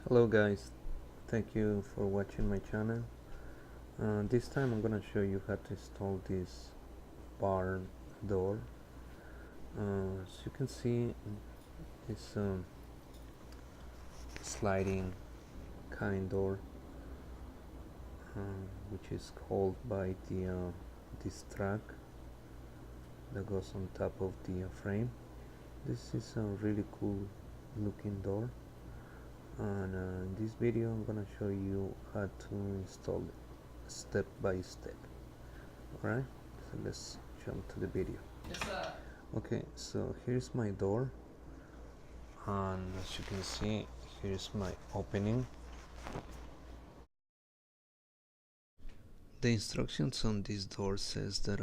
Hello guys, thank you for watching my channel. This time I'm gonna show you how to install this barn door. As you can see, it's sliding kind door, which is called by this track that goes on top of the frame. This is a really cool looking door, and in this video I'm gonna show you how to install it step by step. Alright, so let's jump to the video. Okay, so here's my door, and as you can see, here's my opening. The instructions on this door says that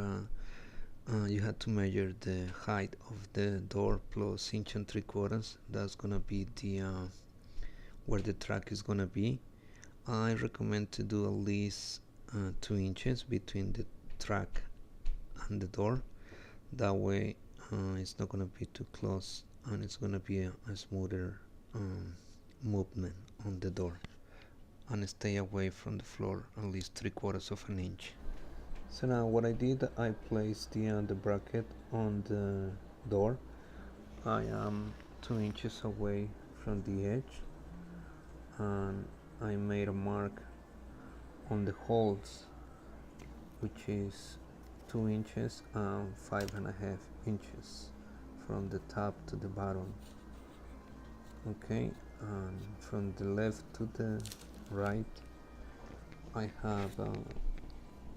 you have to measure the height of the door plus inch and 3/4. That's gonna be the where the track is gonna be. I recommend to do at least 2 inches between the track and the door. That way it's not gonna be too close, and it's gonna be a smoother movement on the door, and stay away from the floor at least 3/4 of an inch. So now what I did, I placed the bracket on the door. I am 2 inches away from the edge, and I made a mark on the holes, which is 2 inches and 5.5 inches from the top to the bottom. Okay, and from the left to the right I have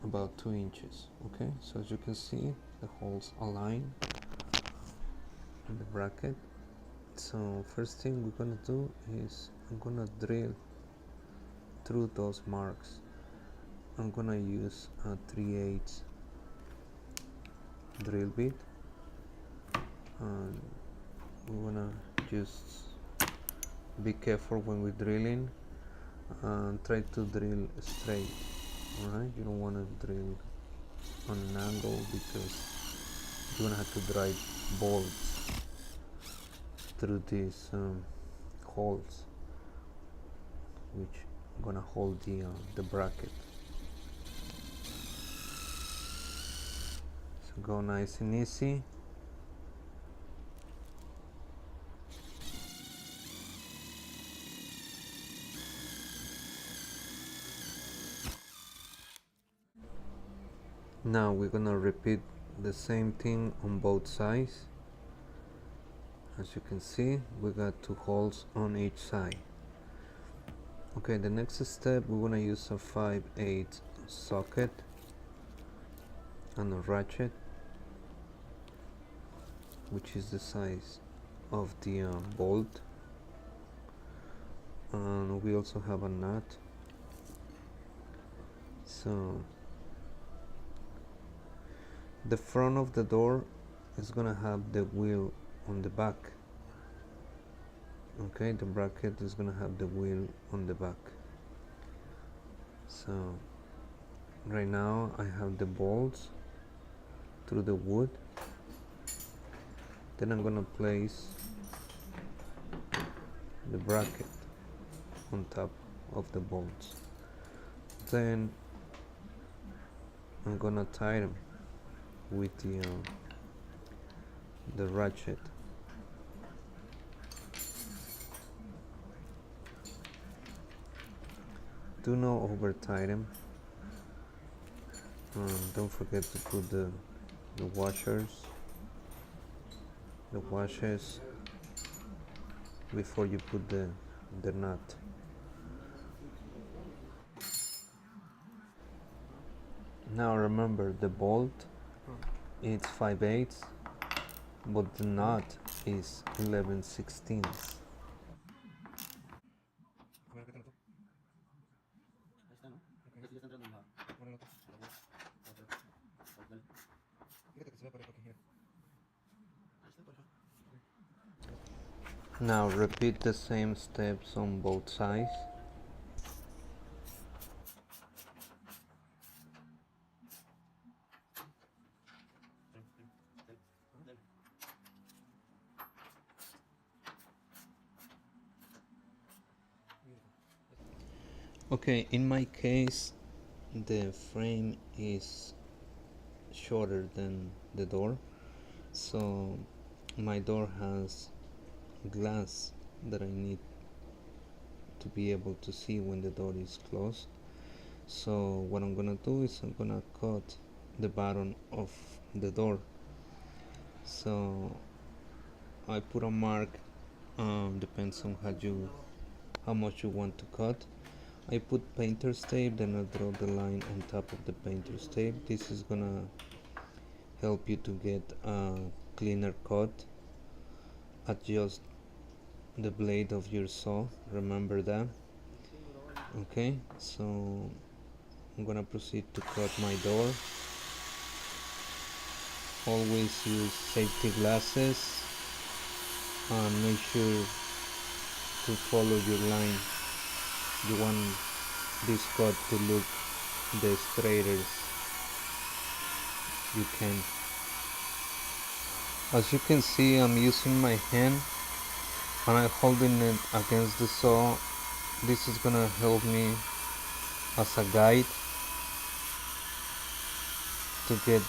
about 2 inches. Okay, so as you can see, the holes align in the bracket. So first thing we're gonna do is I'm gonna drill through those marks. I'm gonna use a 3/8 drill bit, and we're gonna just be careful when we're drilling and try to drill straight. Alright, you don't want to drill on an angle because you're gonna have to drive bolts through these holes, which are gonna hold the bracket. So go nice and easy. Now we're gonna repeat the same thing on both sides. As you can see, we got 2 holes on each side. Okay, the next step, we're gonna use a 5/8 socket and a ratchet, which is the size of the bolt, and we also have a nut. So the front of the door is gonna have the wheel on the back. Okay, the bracket is gonna have the wheel on the back. So right now I have the bolts through the wood. Then I'm gonna place the bracket on top of the bolts. Then I'm gonna tie them with the ratchet. Do not over tie them. Don't forget to put the washers before you put the nut. Now remember, the bolt is 5/8, but the nut is 11/16. Now repeat the same steps on both sides. Okay, in my case the frame is shorter than the door, so my door has glass that I need to be able to see when the door is closed. So what I'm gonna do is I'm gonna cut the bottom of the door. So I put a mark, depends on how much you want to cut. I put painter's tape, then I draw the line on top of the painter's tape. This is gonna help you to get a cleaner cut. Adjust the blade of your saw, remember that. Okay, so I'm gonna proceed to cut my door. Always use safety glasses and make sure to follow your line. You want this cut to look the straightest you can. As you can see, I'm using my hand and I'm holding it against the saw. This is gonna help me as a guide to get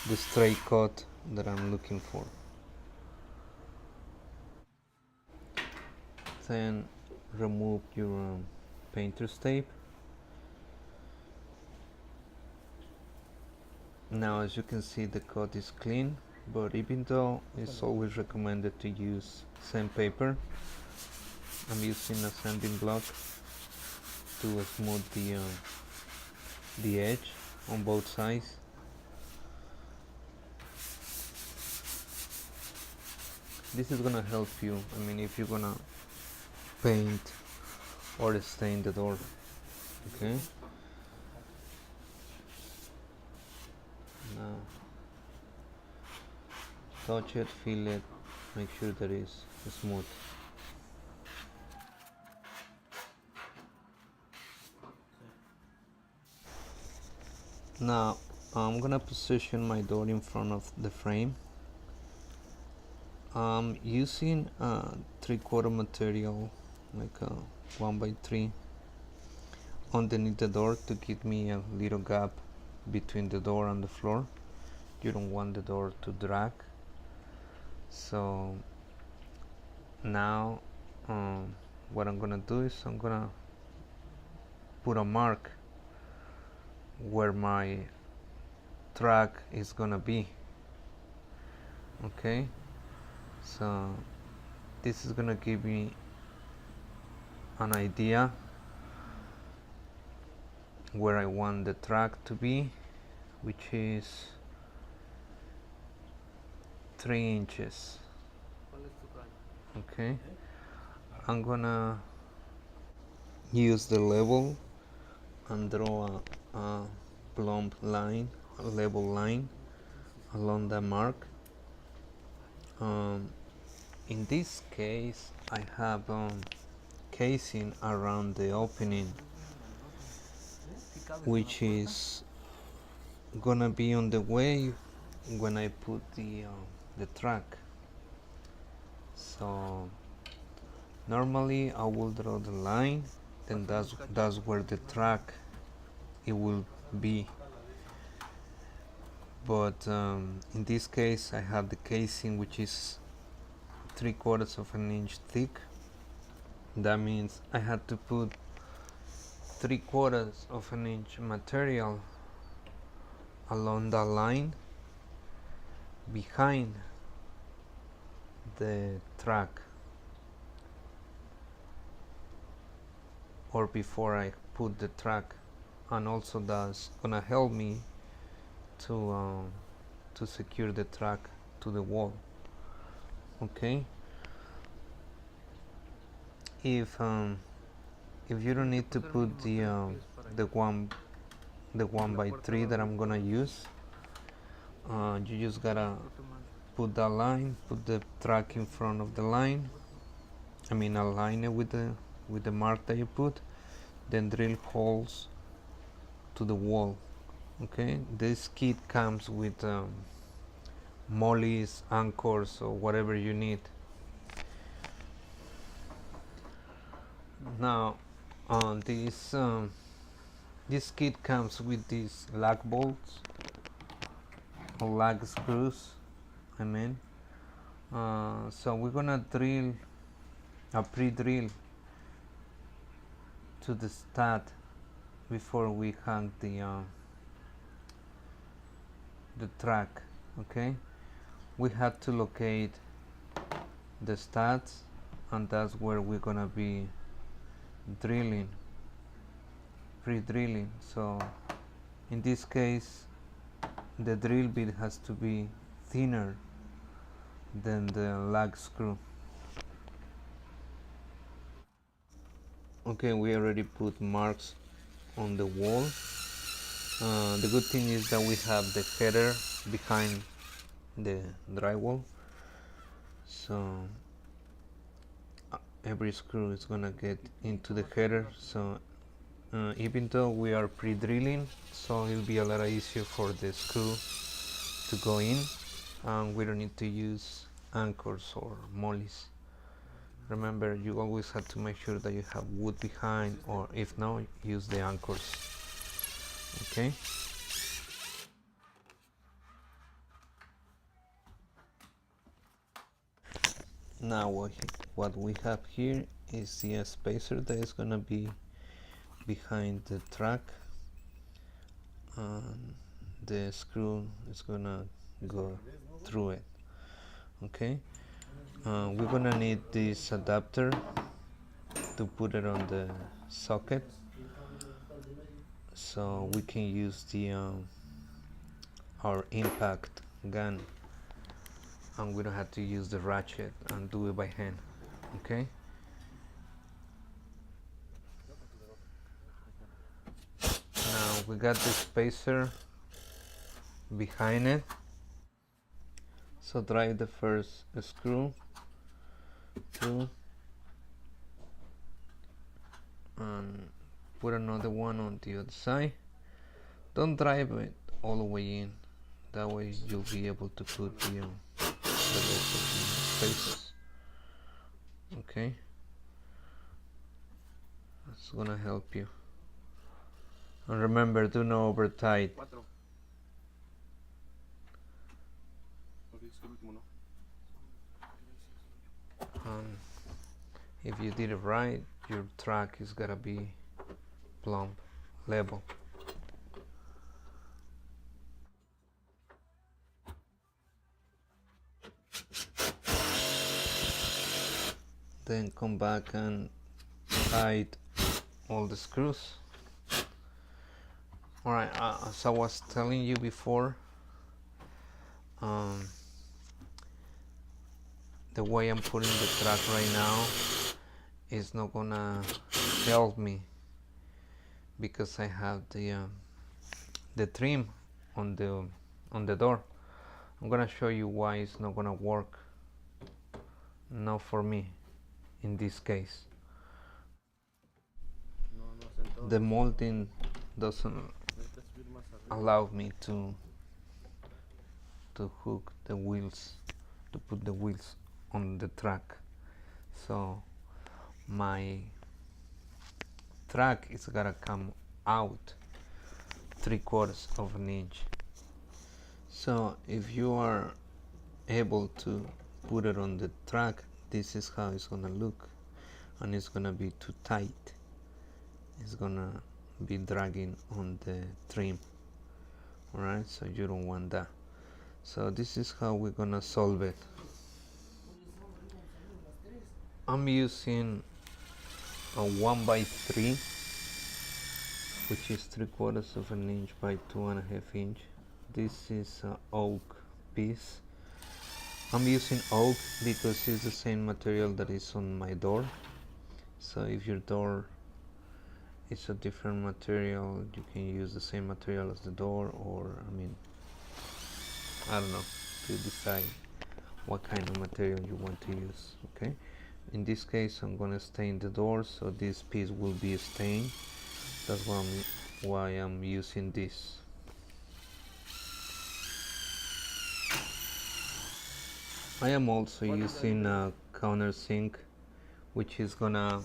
the straight cut that I'm looking for. Then remove your painter's tape. Now as you can see, the cut is clean, but even though it's always recommended to use sandpaper, I'm using a sanding block to smooth the edge on both sides. This is gonna help you, if you're gonna paint or stain the door. Okay, now touch it, feel it, make sure that it's smooth. Now I'm gonna position my door in front of the frame. I'm using a 3/4 material, like a 1x3, underneath the door to give me a little gap between the door and the floor. You don't want the door to drag. So now what I'm gonna do is I'm gonna put a mark where my track is gonna be. Okay, so this is gonna give me an idea where I want the track to be, which is 3 inches. Okay, I'm gonna use the level and draw a plumb line, a level line along the mark. In this case I have casing around the opening, which is gonna be on the way when I put the track. So normally I will draw the line, then that's where the track it will be. But in this case I have the casing which is 3/4 of an inch thick. That means I had to put 3/4 of an inch material along that line behind the track, or before I put the track, and also that's gonna help me to secure the track to the wall. Okay, if you don't need to put the 1x3 that I'm gonna use, you just gotta put that line, put the track in front of the line, align it with the mark that you put, then drill holes to the wall. Okay, this kit comes with mollies, anchors, or whatever you need. Now this kit comes with these lag bolts or lag screws, I mean. So we're gonna drill a pre-drill to the stud before we hang the track. Okay, we have to locate the studs, and that's where we're gonna be drilling, pre-drilling. So in this case the drill bit has to be thinner than the lag screw. Okay, we already put marks on the wall. The good thing is that we have the header behind the drywall, so every screw is gonna get into the header. So even though we are pre-drilling, so it'll be a lot easier for the screw to go in, and we don't need to use anchors or mollies. Remember, you always have to make sure that you have wood behind, or if not, use the anchors. Okay. Now what we have here is the spacer that is gonna be behind the track, and the screw is gonna go through it. Okay, we're gonna need this adapter to put it on the socket, so we can use the our impact gun, and we don't have to use the ratchet and do it by hand. Okay, now we got the spacer behind it, so drive the first screw through and put another one on the other side. Don't drive it all the way in, that way you'll be able to put the rest of the spaces. Okay, that's gonna help you. And remember, do not over tight. If you did it right, your track is gonna be plumb, level. Then come back and tight all the screws. Alright, as I was telling you before, the way I'm putting the track right now is not gonna help me because I have the trim on the door. I'm gonna show you why it's not gonna work. Not for me in this case. The molding doesn't allow me to hook the wheels, to put the wheels on the track, so my track is gonna come out 3/4 of an inch. So if you are able to put it on the track, this is how it's gonna look, and it's gonna be too tight. It's gonna be dragging on the trim. Alright, so you don't want that. So this is how we're gonna solve it. I'm using a 1x3, which is 3/4 of an inch by 2.5 inch. This is an oak piece. I'm using oak because it's the same material that is on my door. So if your door is a different material, you can use the same material as the door, or I don't know, to decide what kind of material you want to use. Okay, in this case I'm gonna stain the door, so this piece will be stained. That's why I'm using this. I am also using a countersink, which is gonna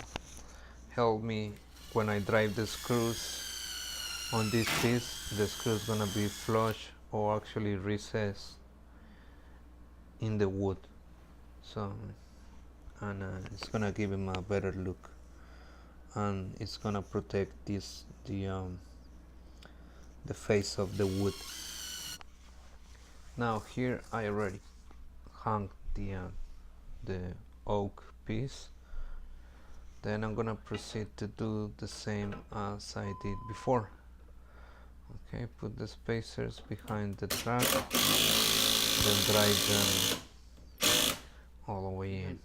help me when I drive the screws on this piece. The screw is gonna be flush or actually recessed in the wood, so and it's gonna give him a better look, and it's gonna protect the face of the wood. Now here I already hung the oak piece. Then I'm gonna proceed to do the same as I did before. Okay, put the spacers behind the track, then drive them all the way in.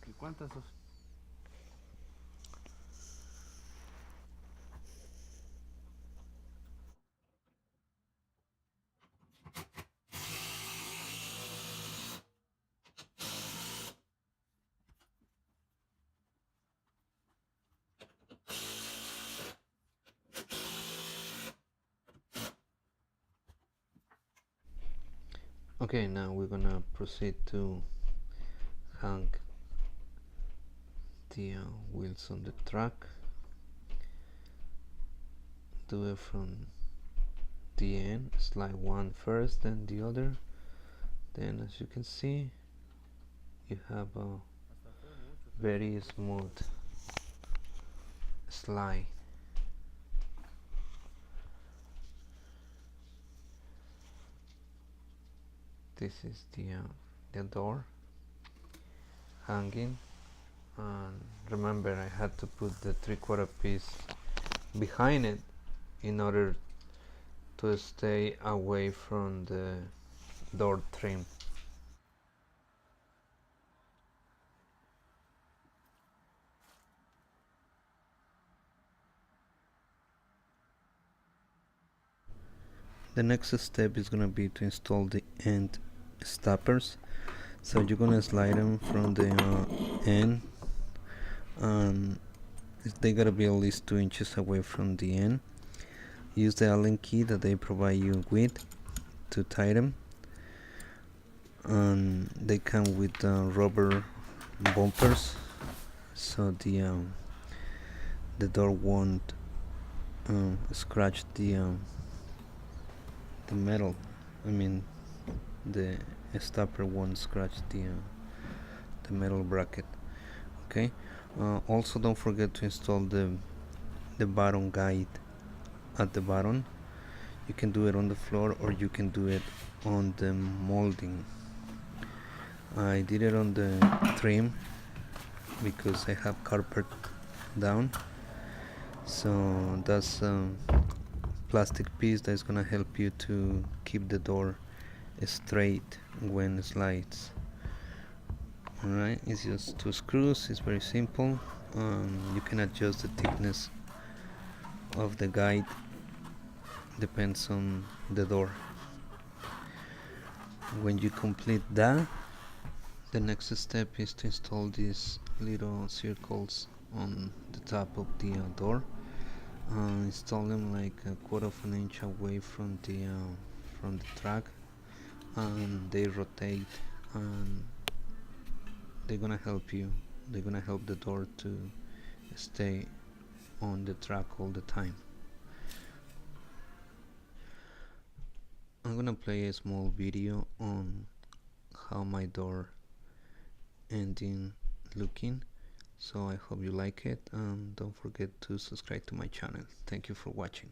Okay, now we're gonna proceed to hang the wheels on the track. Do it from the end, slide one first, then the other. Then, as you can see, you have a very smooth slide. This is the door hanging, and remember I had to put the 3/4 piece behind it in order to stay away from the door trim. The next step is gonna be to install the end stoppers. So you're gonna slide them from the end, and they gotta be at least 2 inches away from the end. Use the Allen key that they provide you with to tighten them, and they come with rubber bumpers, so the door won't scratch the metal. I mean, the stopper won't scratch the metal bracket. Okay. Also, don't forget to install the bottom guide at the bottom. You can do it on the floor, or you can do it on the molding. I did it on the trim because I have carpet down, so that's plastic piece that's gonna help you to keep the door straight when it slides. Alright, it's just 2 screws, it's very simple. You can adjust the thickness of the guide, depends on the door. When you complete that, the next step is to install these little circles on the top of the door. Install them like 1/4 inch away from the track, and they rotate, and they're gonna help the door to stay on the track all the time. I'm gonna play a small video on how my door ending looking, so I hope you like it, and don't forget to subscribe to my channel. Thank you for watching.